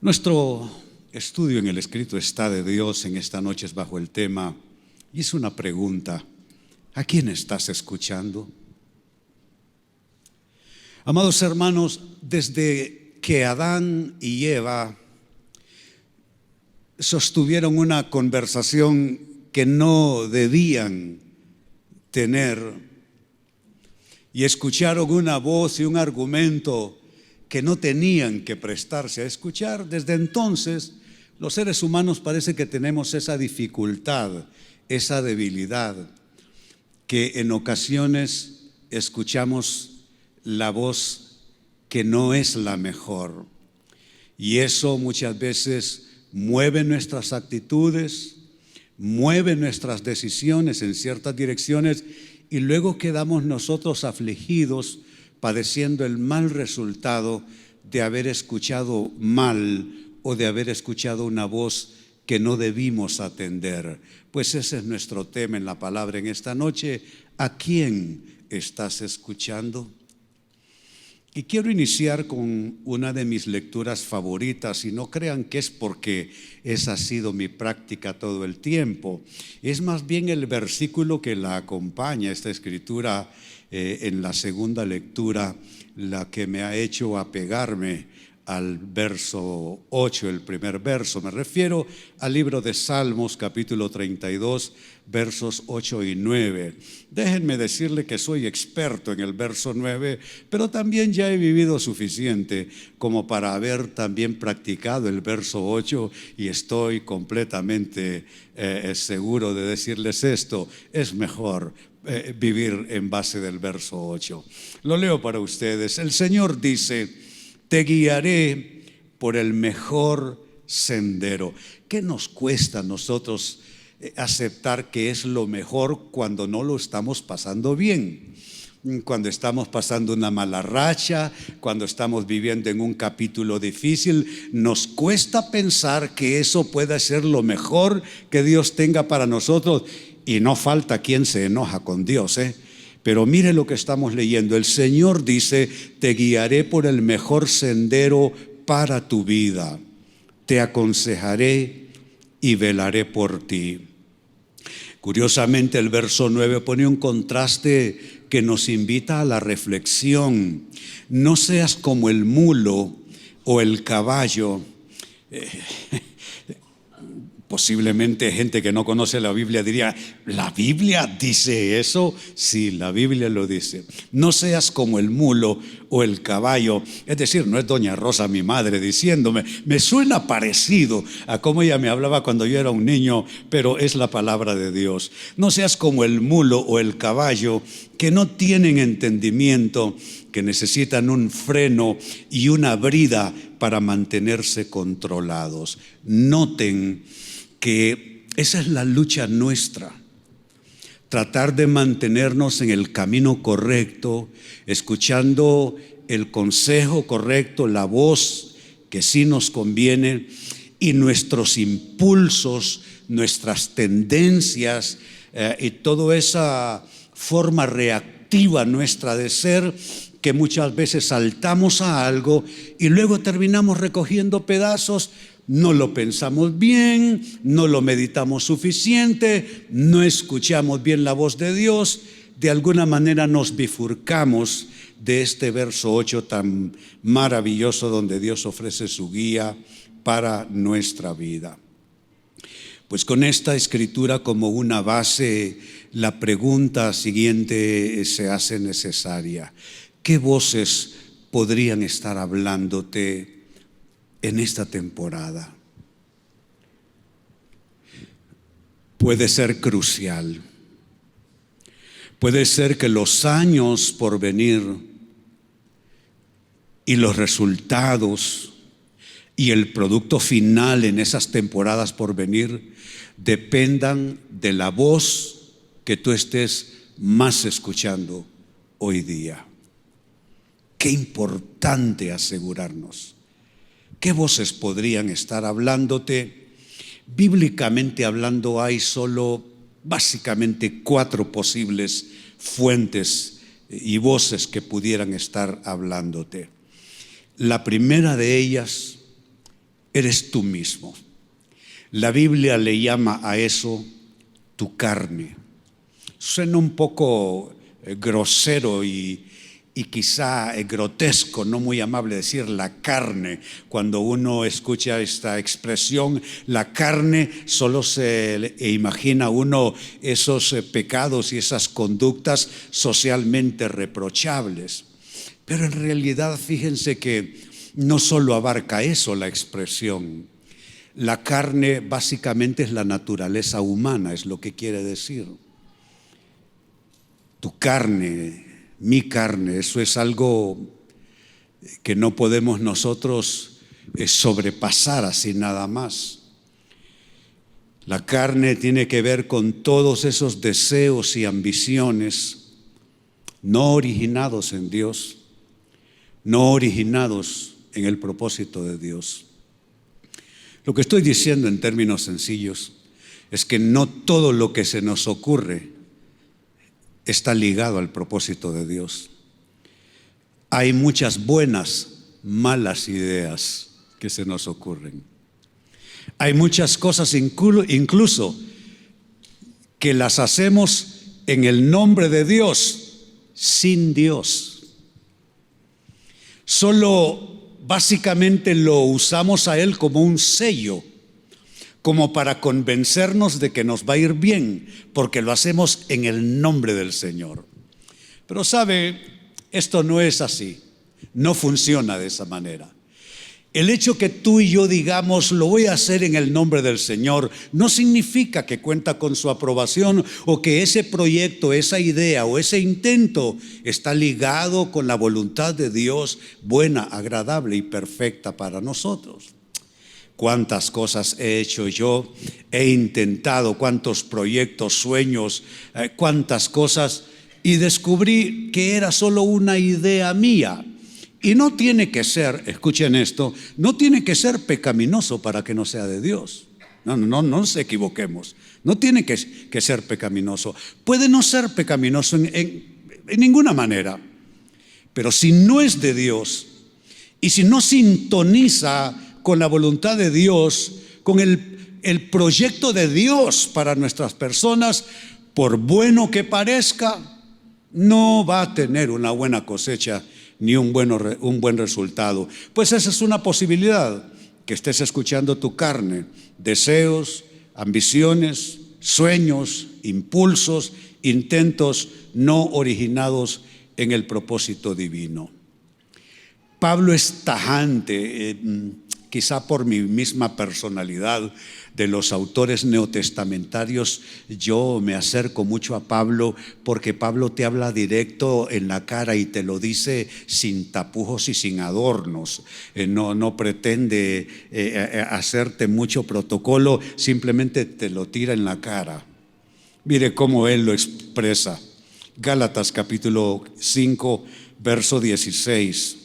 Nuestro estudio en el escrito está de Dios en esta noche es bajo el tema, y es una pregunta: ¿a quién estás escuchando? Amados hermanos, desde que Adán y Eva sostuvieron una conversación que no debían tener y escucharon una voz y un argumento que no tenían que prestarse a escuchar, desde entonces los seres humanos parece que tenemos esa dificultad, esa debilidad, que en ocasiones escuchamos la voz que no es la mejor, y eso muchas veces mueve nuestras actitudes, mueve nuestras decisiones en ciertas direcciones, y luego quedamos nosotros afligidos, padeciendo el mal resultado de haber escuchado mal o de haber escuchado una voz que no debimos atender. Pues ese es nuestro tema en la palabra en esta noche. ¿A quién estás escuchando? Y quiero iniciar con una de mis lecturas favoritas, y no crean que es porque esa ha sido mi práctica todo el tiempo. Es más bien el versículo que la acompaña, esta escritura en la segunda lectura, la que me ha hecho apegarme al verso 8, el primer verso. Me refiero al libro de Salmos, capítulo 32, versos 8 y 9. Déjenme decirle que soy experto en el verso 9, pero también ya he vivido suficiente como para haber también practicado el verso 8, y estoy completamente seguro de decirles esto: es mejor vivir en base del verso 8. Lo leo para ustedes. El Señor dice: te guiaré por el mejor sendero. ¿Qué nos cuesta a nosotros aceptar que es lo mejor cuando no lo estamos pasando bien? Cuando estamos pasando una mala racha, cuando estamos viviendo en un capítulo difícil, nos cuesta pensar que eso pueda ser lo mejor que Dios tenga para nosotros. Y no falta quien se enoja con Dios, Pero mire lo que estamos leyendo. El Señor dice: te guiaré por el mejor sendero para tu vida, te aconsejaré y velaré por ti. Curiosamente, el verso 9 pone un contraste que nos invita a la reflexión. No seas como el mulo o el caballo. Posiblemente gente que no conoce la Biblia diría: ¿la Biblia dice eso? Sí, la Biblia lo dice. No seas como el mulo o el caballo. Es decir, no es doña Rosa, mi madre, diciéndome. Me suena parecido a cómo ella me hablaba cuando yo era un niño, pero es la palabra de Dios. No seas como el mulo o el caballo, que no tienen entendimiento, que necesitan un freno y una brida para mantenerse controlados. Noten que esa es la lucha nuestra: tratar de mantenernos en el camino correcto, escuchando el consejo correcto, la voz que sí nos conviene, y nuestros impulsos, nuestras tendencias y toda esa forma reactiva nuestra de ser, que muchas veces saltamos a algo y luego terminamos recogiendo pedazos. No lo pensamos bien, no lo meditamos suficiente, no escuchamos bien la voz de Dios. De alguna manera nos bifurcamos de este verso 8 tan maravilloso, donde Dios ofrece su guía para nuestra vida. Pues con esta escritura como una base, la pregunta siguiente se hace necesaria: ¿qué voces podrían estar hablándote en esta temporada? Puede ser crucial. Puede ser que los años por venir y los resultados y el producto final en esas temporadas por venir dependan de la voz que tú estés más escuchando hoy día. Qué importante asegurarnos. ¿Qué voces podrían estar hablándote? Bíblicamente hablando, hay solo básicamente 4 posibles fuentes y voces que pudieran estar hablándote. La primera de ellas eres tú mismo. La Biblia le llama a eso tu carne. Suena un poco grosero y quizá grotesco, no muy amable decir la carne. Cuando uno escucha esta expresión, la carne, solo se imagina uno esos pecados y esas conductas socialmente reprochables. Pero en realidad, fíjense que no solo abarca eso la expresión. La carne básicamente es la naturaleza humana, es lo que quiere decir. Tu carne, mi carne, eso es algo que no podemos nosotros sobrepasar así nada más. La carne tiene que ver con todos esos deseos y ambiciones no originados en Dios, no originados en el propósito de Dios. Lo que estoy diciendo en términos sencillos es que no todo lo que se nos ocurre está ligado al propósito de Dios. Hay muchas buenas, malas ideas que se nos ocurren. Hay muchas cosas incluso que las hacemos en el nombre de Dios, sin Dios. Solo básicamente lo usamos a Él como un sello, como para convencernos de que nos va a ir bien, porque lo hacemos en el nombre del Señor. Pero sabe, esto no es así, no funciona de esa manera. El hecho que tú y yo digamos, lo voy a hacer en el nombre del Señor, no significa que cuenta con su aprobación o que ese proyecto, esa idea o ese intento está ligado con la voluntad de Dios buena, agradable y perfecta para nosotros. Cuántas cosas he hecho yo, he intentado, cuántos proyectos, sueños, cuántas cosas, y descubrí que era solo una idea mía. Y no tiene que ser, escuchen esto, no tiene que ser pecaminoso para que no sea de Dios. No nos equivoquemos. No tiene que ser pecaminoso. Puede no ser pecaminoso en ninguna manera. Pero si no es de Dios y si no sintoniza con la voluntad de Dios, con el proyecto de Dios para nuestras personas, por bueno que parezca, no va a tener una buena cosecha ni un buen resultado. Pues esa es una posibilidad, que estés escuchando tu carne, deseos, ambiciones, sueños, impulsos, intentos no originados en el propósito divino. Pablo es tajante, quizá por mi misma personalidad de los autores neotestamentarios, yo me acerco mucho a Pablo porque Pablo te habla directo en la cara y te lo dice sin tapujos y sin adornos. No pretende hacerte mucho protocolo, simplemente te lo tira en la cara. Mire cómo él lo expresa. Gálatas capítulo 5, verso 16.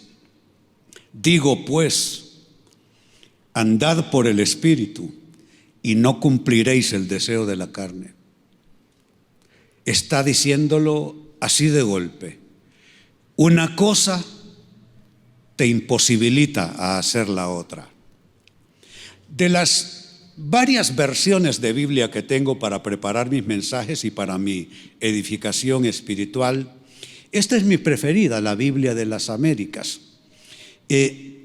Digo pues, andad por el Espíritu y no cumpliréis el deseo de la carne. Está diciéndolo así de golpe. Una cosa te imposibilita a hacer la otra. De las varias versiones de Biblia que tengo para preparar mis mensajes y para mi edificación espiritual, esta es mi preferida, la Biblia de las Américas.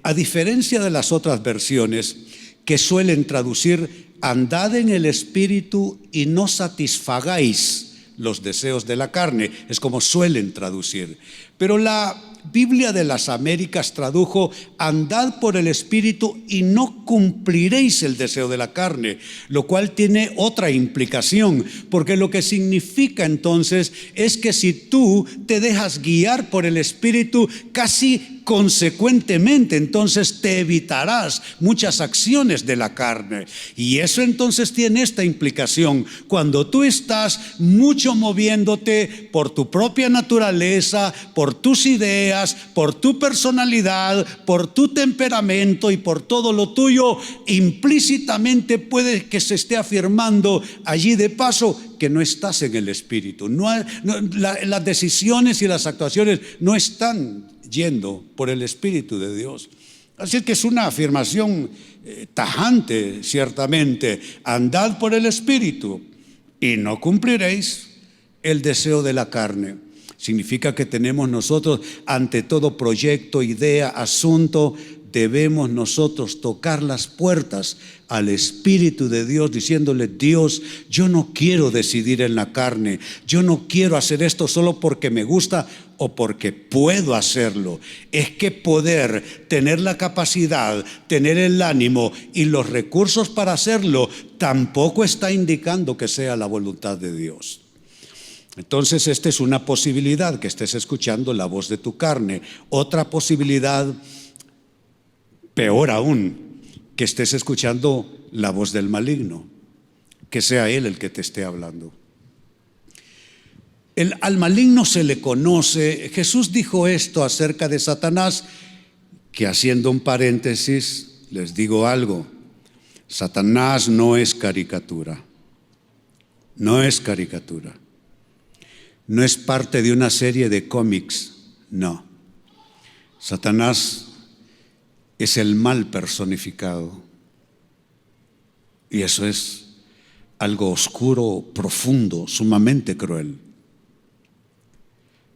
A diferencia de las otras versiones que suelen traducir andad en el Espíritu y no satisfagáis los deseos de la carne, es como suelen traducir. Pero la Biblia de las Américas tradujo andad por el Espíritu y no cumpliréis el deseo de la carne, lo cual tiene otra implicación, porque lo que significa entonces es que si tú te dejas guiar por el Espíritu casi consecuentemente, entonces te evitarás muchas acciones de la carne. Y eso entonces tiene esta implicación. Cuando tú estás mucho moviéndote por tu propia naturaleza, por tus ideas, por tu personalidad, por tu temperamento y por todo lo tuyo, implícitamente puede que se esté afirmando allí de paso que no estás en el Espíritu. Las decisiones y las actuaciones no están yendo por el Espíritu de Dios. Así que es una afirmación tajante, ciertamente. Andad por el Espíritu y no cumpliréis el deseo de la carne. Significa que tenemos nosotros, ante todo proyecto, idea, asunto, debemos nosotros tocar las puertas al Espíritu de Dios diciéndole: Dios, yo no quiero decidir en la carne, yo no quiero hacer esto solo porque me gusta o porque puedo hacerlo. Es que poder, tener la capacidad, tener el ánimo y los recursos para hacerlo tampoco está indicando que sea la voluntad de Dios. Entonces esta es una posibilidad, que estés escuchando la voz de tu carne. Otra posibilidad, peor aún, que estés escuchando la voz del maligno, que sea él el que te esté hablando. Al maligno se le conoce. Jesús dijo esto acerca de Satanás, que haciendo un paréntesis, les digo algo: Satanás no es caricatura, no es caricatura, no es parte de una serie de cómics, no. Satanás es el mal personificado, y eso es algo oscuro, profundo, sumamente cruel.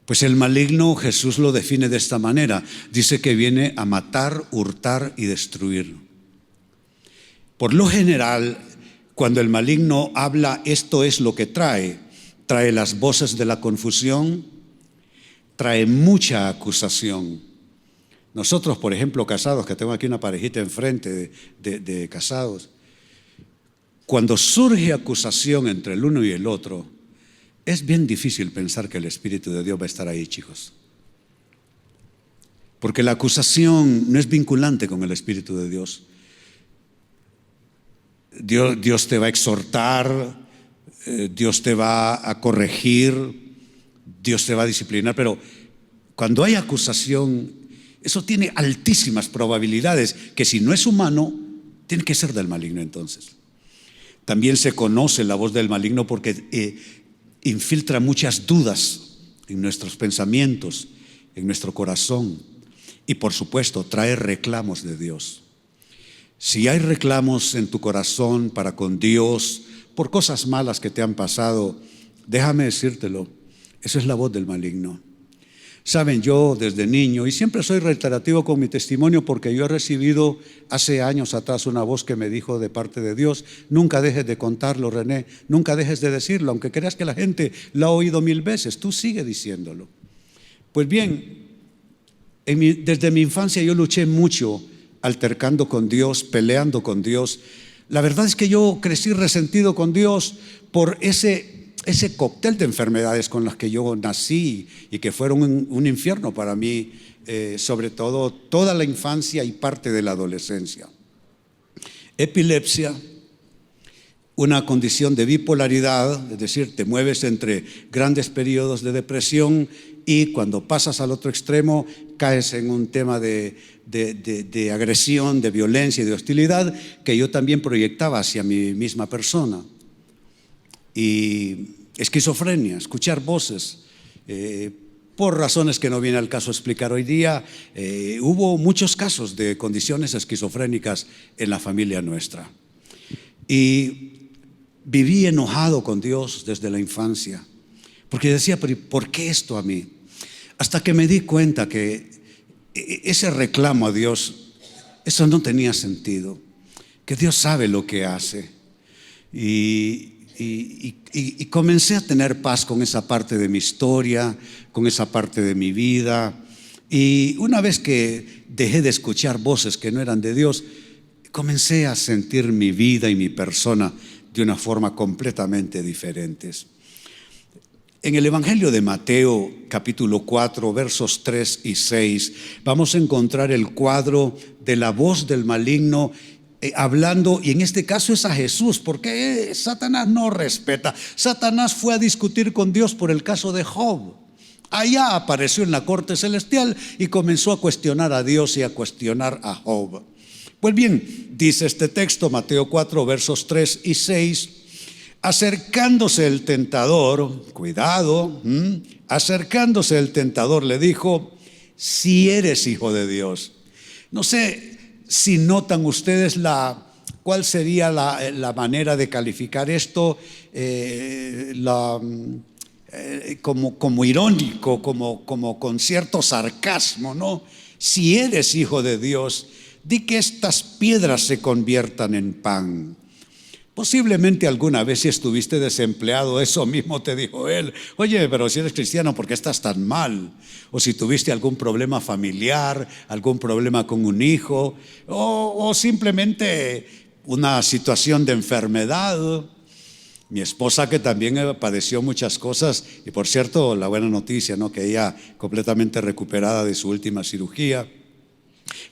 Pues el maligno, Jesús lo define de esta manera: dice que viene a matar, hurtar y destruir. Por lo general, cuando el maligno habla, esto es lo que trae las voces de la confusión, trae mucha acusación. Nosotros, por ejemplo, casados, que tengo aquí una parejita enfrente de casados, cuando surge acusación entre el uno y el otro, es bien difícil pensar que el Espíritu de Dios va a estar ahí, chicos. Porque la acusación no es vinculante con el Espíritu de Dios. Dios te va a exhortar, Dios te va a corregir, Dios te va a disciplinar, pero cuando hay acusación, eso tiene altísimas probabilidades que, si no es humano, tiene que ser del maligno. Entonces también se conoce la voz del maligno porque infiltra muchas dudas en nuestros pensamientos, en nuestro corazón, y por supuesto trae reclamos de Dios. Si hay reclamos en tu corazón para con Dios por cosas malas que te han pasado, déjame decírtelo, eso es la voz del maligno. Saben, yo desde niño, y siempre soy reiterativo con mi testimonio, porque yo he recibido hace años atrás una voz que me dijo de parte de Dios: nunca dejes de contarlo, René, nunca dejes de decirlo, aunque creas que la gente lo ha oído 1000 veces, tú sigue diciéndolo. Pues bien, desde mi infancia yo luché mucho, altercando con Dios, peleando con Dios. La verdad es que yo crecí resentido con Dios por ese cóctel de enfermedades con las que yo nací y que fueron un infierno para mí, sobre todo toda la infancia y parte de la adolescencia. Epilepsia, una condición de bipolaridad, es decir, te mueves entre grandes periodos de depresión y cuando pasas al otro extremo caes en un tema de agresión, de violencia y de hostilidad que yo también proyectaba hacia mi misma persona. Y esquizofrenia, escuchar voces, por razones que no viene al caso explicar hoy día. Hubo muchos casos de condiciones esquizofrénicas en la familia nuestra. Y viví enojado con Dios desde la infancia, porque decía: ¿pero por qué esto a mí? Hasta que me di cuenta que ese reclamo a Dios, eso no tenía sentido, que Dios sabe lo que hace. Y comencé a tener paz con esa parte de mi historia, con esa parte de mi vida. Y una vez que dejé de escuchar voces que no eran de Dios, comencé a sentir mi vida y mi persona de una forma completamente diferente. En el Evangelio de Mateo, capítulo 4, versos 3 y 6, vamos a encontrar el cuadro de la voz del maligno hablando, y en este caso es a Jesús, porque Satanás no respeta. Satanás fue a discutir con Dios por el caso de Job. Allá apareció en la corte celestial y comenzó a cuestionar a Dios y a cuestionar a Job. Pues bien, dice este texto, Mateo 4, versos 3 y 6, acercándose el tentador, cuidado, acercándose el tentador le dijo: si eres hijo de Dios. No sé, si notan ustedes ¿cuál sería la manera de calificar esto? Como irónico, como con cierto sarcasmo, ¿no? Si eres hijo de Dios, di que estas piedras se conviertan en pan. Posiblemente alguna vez, si estuviste desempleado, eso mismo te dijo él. Oye, pero si eres cristiano, ¿por qué estás tan mal? O si tuviste algún problema familiar, algún problema con un hijo, o simplemente una situación de enfermedad. Mi esposa, que también padeció muchas cosas, y por cierto, la buena noticia, ¿no?, que ella completamente recuperada de su última cirugía.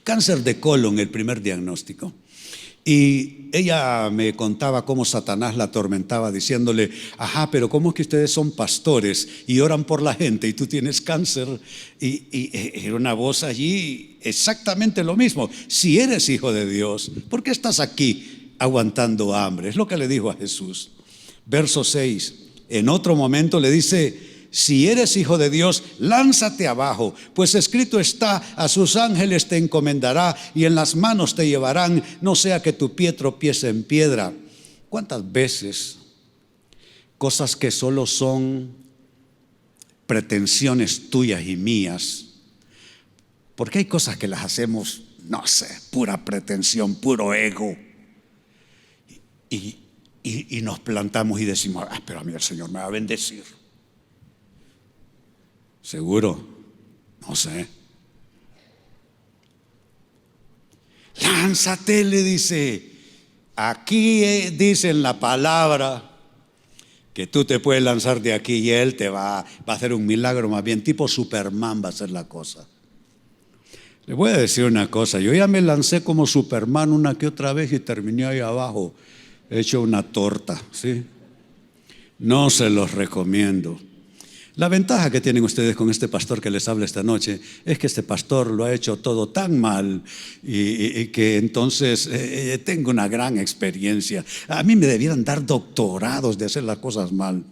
Cáncer de colon, el primer diagnóstico. Y ella me contaba cómo Satanás la atormentaba diciéndole: ajá, pero ¿cómo es que ustedes son pastores y oran por la gente y tú tienes cáncer? Y era una voz allí exactamente lo mismo. Si eres hijo de Dios, ¿por qué estás aquí aguantando hambre? Es lo que le dijo a Jesús. Verso 6, en otro momento le dice: si eres hijo de Dios, lánzate abajo, pues escrito está: a sus ángeles te encomendará y en las manos te llevarán, no sea que tu pie tropiece en piedra. ¿Cuántas veces cosas que solo son pretensiones tuyas y mías? Porque hay cosas que las hacemos, no sé, pura pretensión, puro ego, y nos plantamos y decimos: pero a mí el Señor me va a bendecir. ¿Seguro? No sé. Lánzate, le dice. Aquí dice en la palabra que tú te puedes lanzar de aquí y Él te va a hacer un milagro, más bien tipo Superman va a hacer la cosa. Le voy a decir una cosa: yo ya me lancé como Superman una que otra vez y terminé ahí abajo hecho una torta, ¿sí? No se los recomiendo. La ventaja que tienen ustedes con este pastor que les habla esta noche es que este pastor lo ha hecho todo tan mal y que entonces tengo una gran experiencia. A mí me debieran dar doctorados de hacer las cosas mal.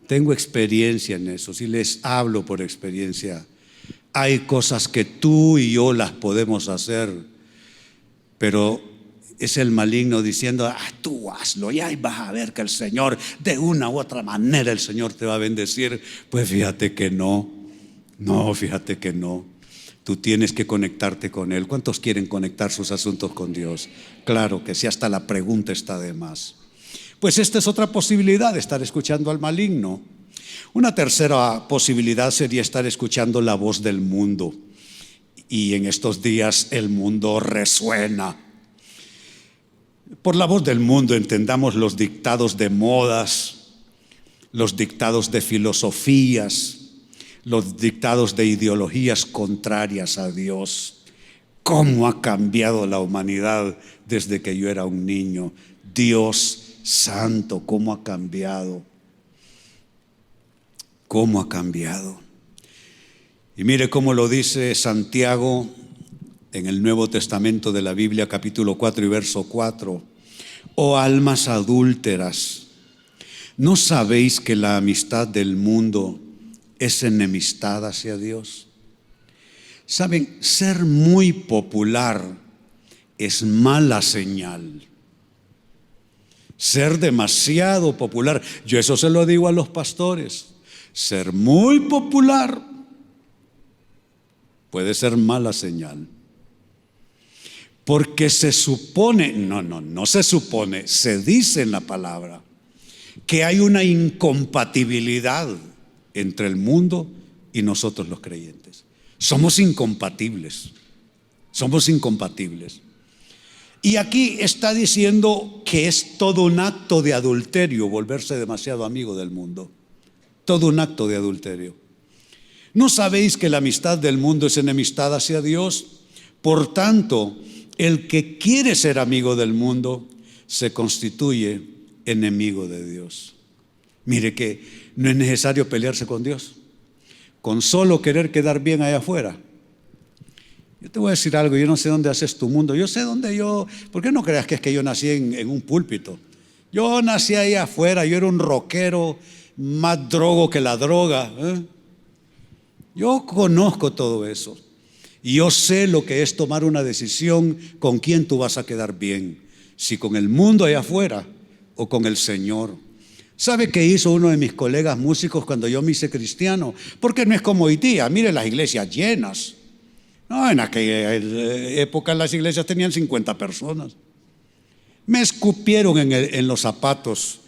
Tengo experiencia en eso, si les hablo por experiencia. Hay cosas que tú y yo las podemos hacer, pero es el maligno diciendo: tú hazlo y ahí vas a ver que el Señor, de una u otra manera, el Señor te va a bendecir. Pues fíjate que no. Fíjate que no. Tú tienes que conectarte con Él. ¿Cuántos quieren conectar sus asuntos con Dios? Claro que sí, hasta la pregunta está de más. Pues esta es otra posibilidad, de estar escuchando al maligno. Una tercera posibilidad sería estar escuchando la voz del mundo. Y en estos días el mundo resuena. Por la voz del mundo entendamos los dictados de modas, los dictados de filosofías, los dictados de ideologías contrarias a Dios. ¿Cómo ha cambiado la humanidad desde que yo era un niño? Dios santo, ¿cómo ha cambiado? ¿Cómo ha cambiado? Y mire cómo lo dice Santiago en el Nuevo Testamento de la Biblia, capítulo 4 y verso 4. Oh almas adúlteras, ¿no sabéis que la amistad del mundo es enemistad hacia Dios? Saben, ser muy popular es mala señal. Ser demasiado popular, yo eso se lo digo a los pastores, ser muy popular puede ser mala señal. Porque se supone, no se supone, se dice en la palabra que hay una incompatibilidad entre el mundo y nosotros los creyentes. Somos incompatibles. Y aquí está diciendo que es todo un acto de adulterio volverse demasiado amigo del mundo. Todo un acto de adulterio. ¿No sabéis que la amistad del mundo es enemistad hacia Dios? Por tanto, el que quiere ser amigo del mundo se constituye enemigo de Dios. Mire que no es necesario pelearse con Dios, con solo querer quedar bien allá afuera. Yo te voy a decir algo, yo no sé dónde haces tu mundo, yo sé dónde ¿por qué no creas que es que yo nací en un púlpito? Yo nací ahí afuera, yo era un rockero, más drogo que la droga, Yo conozco todo eso. Y yo sé lo que es tomar una decisión con quién tú vas a quedar bien, si con el mundo allá afuera o con el Señor. ¿Sabe qué hizo uno de mis colegas músicos cuando yo me hice cristiano? Porque no es como hoy día, mire las iglesias llenas. No, en aquella época las iglesias tenían 50 personas. Me escupieron en los zapatos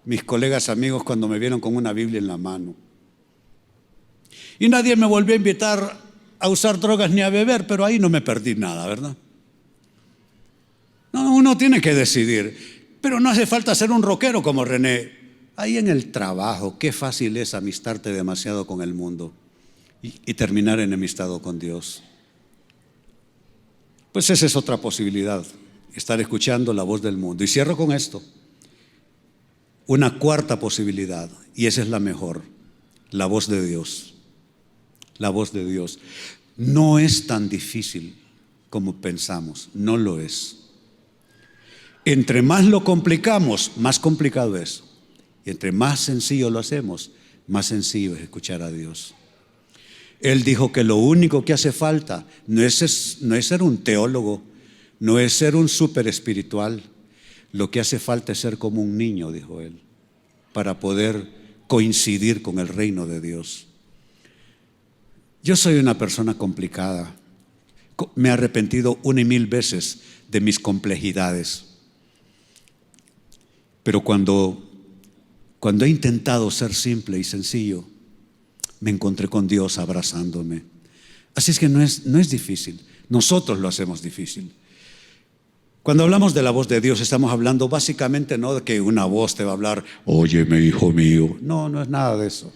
mis colegas amigos cuando me vieron con una Biblia en la mano. Y nadie me volvió a invitar a usar drogas ni a beber, pero ahí no me perdí nada, ¿verdad? No, uno tiene que decidir, pero no hace falta ser un rockero como René. Ahí en el trabajo, qué fácil es amistarte demasiado con el mundo y terminar enemistado con Dios. Pues esa es otra posibilidad, estar escuchando la voz del mundo. Y cierro con esto, una cuarta posibilidad, y esa es la mejor, la voz de Dios. La voz de Dios. No es tan difícil como pensamos, no lo es. Entre más lo complicamos, más complicado es. Y entre más sencillo lo hacemos, más sencillo es escuchar a Dios. Él dijo que lo único que hace falta no es ser un teólogo, no es ser un súper espiritual. Lo que hace falta es ser como un niño, dijo él, para poder coincidir con el reino de Dios. Yo soy una persona complicada. Me he arrepentido 1,000 veces de mis complejidades. Pero cuando he intentado ser simple y sencillo, me encontré con Dios abrazándome. Así es que no es difícil. Nosotros lo hacemos difícil. Cuando hablamos de la voz de Dios, estamos hablando básicamente no de que una voz te va a hablar, óyeme, hijo mío. No, no es nada de eso.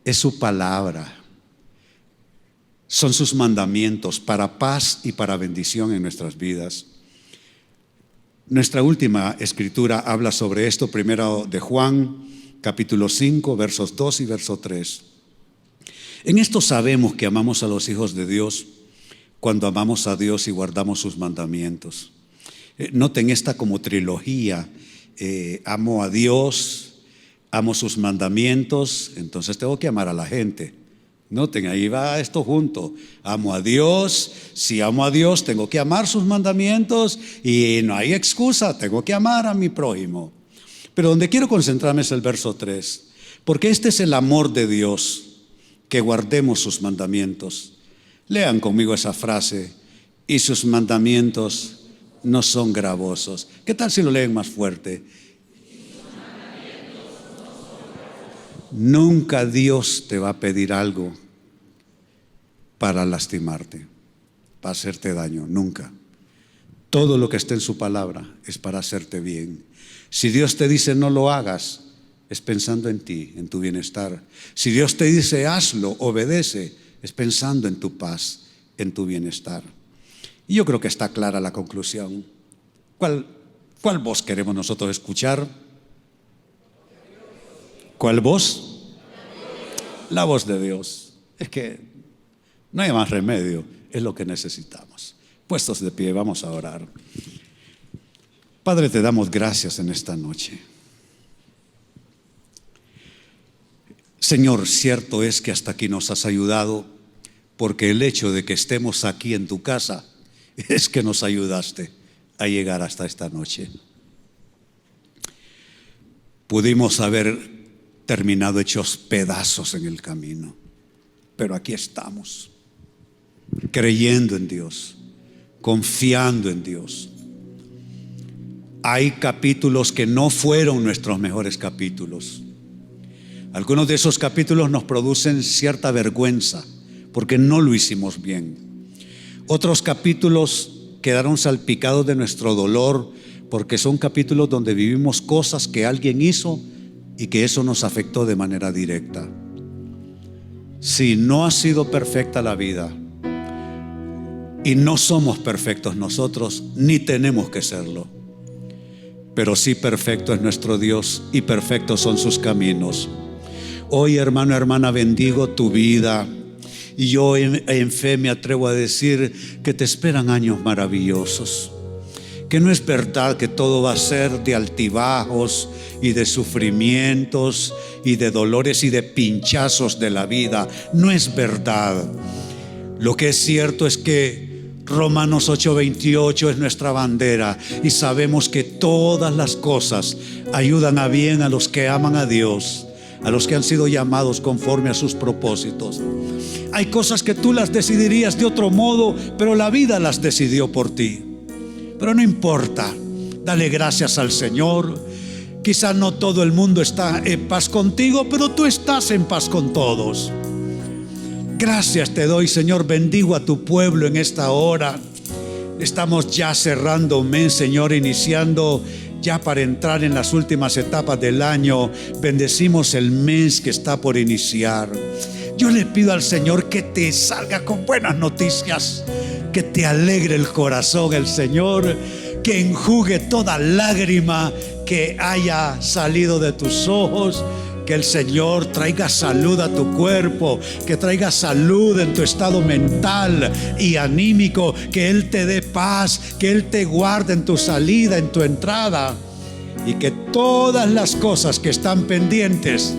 Es su palabra. Son sus mandamientos para paz y para bendición en nuestras vidas. Nuestra última escritura habla sobre esto, primero de Juan, capítulo 5, versos 2 y verso 3. En esto sabemos que amamos a los hijos de Dios cuando amamos a Dios y guardamos sus mandamientos. Noten esta como trilogía. Amo a Dios, amo sus mandamientos, entonces tengo que amar a la gente. Noten, ahí va esto junto. Amo a Dios, si amo a Dios tengo que amar sus mandamientos y no hay excusa, tengo que amar a mi prójimo. Pero donde quiero concentrarme es el verso 3, porque este es el amor de Dios, que guardemos sus mandamientos. Lean conmigo esa frase, y sus mandamientos no son gravosos. ¿Qué tal si lo leen más fuerte? Nunca Dios te va a pedir algo para lastimarte, para hacerte daño, nunca. Todo lo que esté en su palabra es para hacerte bien. Si Dios te dice no lo hagas, es pensando en ti, en tu bienestar. Si Dios te dice hazlo, obedece, es pensando en tu paz, en tu bienestar. Y yo creo que está clara la conclusión. ¿Cuál voz queremos nosotros escuchar? ¿Cuál voz? La voz de Dios. Es que no hay más remedio, es lo que necesitamos. Puestos de pie, vamos a orar. Padre, te damos gracias en esta noche. Señor, cierto es que hasta aquí nos has ayudado, porque el hecho de que estemos aquí en tu casa es que nos ayudaste a llegar hasta esta noche. Pudimos haber terminado hechos pedazos en el camino, pero aquí estamos, creyendo en Dios, confiando en Dios. Hay capítulos que no fueron nuestros mejores capítulos. Algunos de esos capítulos nos producen cierta vergüenza porque no lo hicimos bien. Otros capítulos quedaron salpicados de nuestro dolor porque son capítulos donde vivimos cosas que alguien hizo y que eso nos afectó de manera directa. Si no ha sido perfecta la vida y no somos perfectos nosotros, ni tenemos que serlo, pero sí perfecto es nuestro Dios y perfectos son sus caminos. Hoy, hermano, hermana, bendigo tu vida y yo en fe me atrevo a decir que te esperan años maravillosos, que no es verdad que todo va a ser de altibajos y de sufrimientos y de dolores y de pinchazos de la vida. No es verdad. Lo que es cierto es que Romanos 8:28 es nuestra bandera y sabemos que todas las cosas ayudan a bien a los que aman a Dios, a los que han sido llamados conforme a sus propósitos. Hay cosas que tú las decidirías de otro modo, pero la vida las decidió por ti. Pero no importa, dale gracias al Señor. Quizá no todo el mundo está en paz contigo, pero tú estás en paz con todos. Gracias te doy, Señor. Bendigo a tu pueblo en esta hora. Estamos ya cerrando un mes, Señor, iniciando ya para entrar en las últimas etapas del año. Bendecimos el mes que está por iniciar. Yo le pido al Señor que te salga con buenas noticias, que te alegre el corazón el Señor, que enjugue toda lágrima que haya salido de tus ojos. Que el Señor traiga salud a tu cuerpo, que traiga salud en tu estado mental y anímico, que Él te dé paz, que Él te guarde en tu salida, en tu entrada, y que todas las cosas que están pendientes,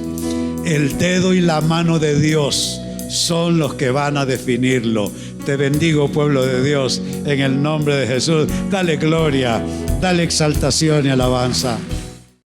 el dedo y la mano de Dios son los que van a definirlo. Te bendigo, pueblo de Dios, en el nombre de Jesús. Dale gloria, dale exaltación y alabanza.